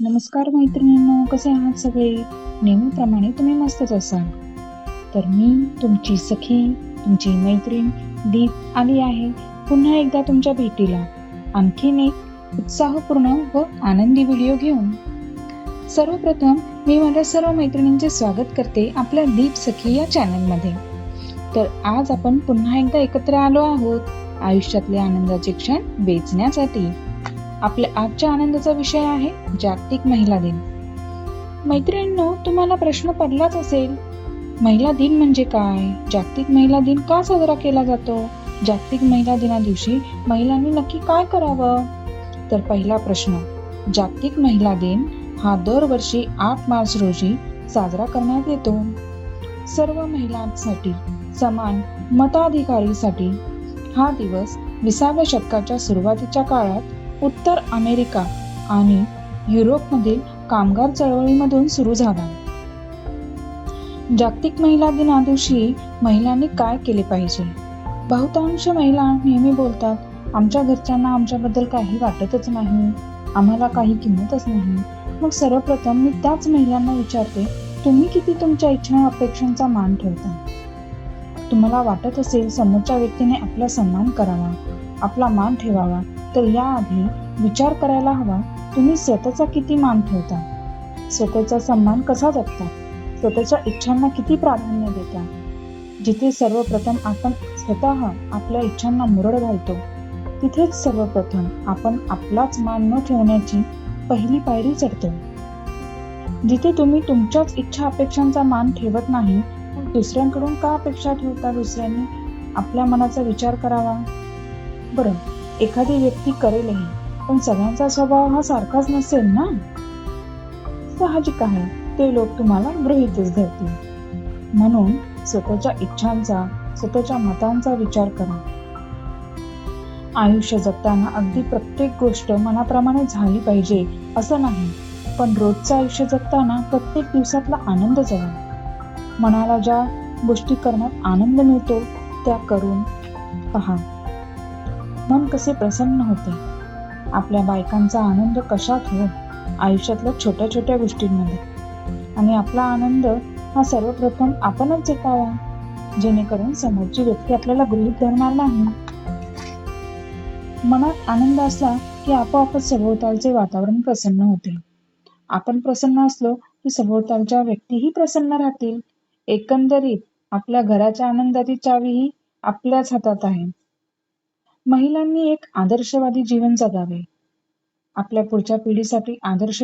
नमस्कार मैत्रिणींनो, कसे आहात सगळे? नेहमीप्रमाणे तुम्ही मस्तच असाल. तर मी तुमची सखी, तुमची मैत्रीण दीप आली आहे पुन्हा एकदा तुमच्या भेटीला. आणखीन एक उत्साहपूर्ण व आनंदी व्हिडिओ घेऊन. सर्वप्रथम मी माझ्या सर्व मैत्रिणींचे स्वागत करते आपल्या दीप सखी या चॅनलमध्ये. तर आज आपण पुन्हा एकदा एकत्र आलो आहोत आयुष्यातले आनंदाचे क्षण वेचण्यासाठी. आपल्या आजच्या आनंदाचा विषय आहे जागतिक महिला दिन. मैत्रिणींनो, तुम्हाला प्रश्न पडलाच असेल, महिला दिन म्हणजे काय? जागतिक महिला दिन का साजरा केला जातो? जागतिक महिला दिना दिवशी महिलांनी नक्की काय करावं? तर पहिला प्रश्न, जागतिक महिला दिन हा दरवर्षी 8 मार्च रोजी साजरा करण्यात येतो. सर्व महिलांसाठी समान मताधिकारीसाठी हा दिवस 20व्या शतकाच्या सुरुवातीच्या काळात उत्तर अमेरिका आणि युरोपमधील कामगार चळवळीमधून सुरू झाला. जागतिक महिला दिना दिवशी महिलांनी काय केले पाहिजे? बहुतांश महिला नेहमी बोलतात, आमच्या घरच्यांना आमच्याबद्दल काही वाटतच नाही, आम्हाला काही किंमतच नाही. मग सर्वप्रथम मी त्याच महिलांना विचारते, तुम्ही किती तुमच्या इच्छा अपेक्षांचा मान ठेवता? तुम्हाला वाटत असेल समोरच्या व्यक्तीने आपला सन्मान करावा, आपला मान ठेवावा, तर याआधी विचार करायला हवा, तुम्ही स्वतःचा किती मान ठेवता? स्वतःचा सन्मान कसा जपता? स्वतःच्या इच्छांना किती प्राधान्य देता? जिथे सर्वप्रथम आपण स्वतः आपल्या इच्छांना मुरड घालतो, तिथेच सर्वप्रथम आपण आपलाच मान न ठेवण्याची पहिली पायरी चढतो. जिथे तुम्ही तुमच्याच इच्छा अपेक्षांचा मान ठेवत नाही, मग दुसऱ्यांकडून का अपेक्षा ठेवता? दुसऱ्यांनी आपल्या मनाचा विचार करावा. बरं, एखादी व्यक्ती करेलही, पण सगळ्यांचा स्वभाव हा सारखाच नसेल ना. साहजिक आहे, ते लोक तुम्हाला गृहीतच धरतील. म्हणून स्वतःच्या इच्छांचा, स्वतःच्या मतांचा विचार करा. आयुष्य जगताना अगदी प्रत्येक गोष्ट मनाप्रमाणे झाली पाहिजे असं नाही, पण रोजचं आयुष्य जगताना प्रत्येक दिवसातला आनंद जगा. मनाला ज्या गोष्टी करण्यात आनंद मिळतो त्या करून पहा. मन कसे प्रसन्न होते. आपल्या बायकांचा आनंद कशात हो? आयुष्यातल्या छोट्या छोट्या गोष्टींमध्ये. आणि आपला आनंद हा सर्वप्रथम आपणच जपावा, जेणेकरून समोरची व्यक्ती आपल्याला गृहीत धरणार नाही. मनात आनंद असला की आपोआपच सभोवतालचे वातावरण प्रसन्न होते. आपण प्रसन्न असलो की सभोवतालच्या व्यक्तीही प्रसन्न राहतील. एकंदरीत आपल्या घराच्या आनंदाची चावी ही आपल्याच हातात आहे. महिलांनी एक आदर्शवादी जीवन जगावे. आपल्या पुढच्या पिढीसाठी आदर्श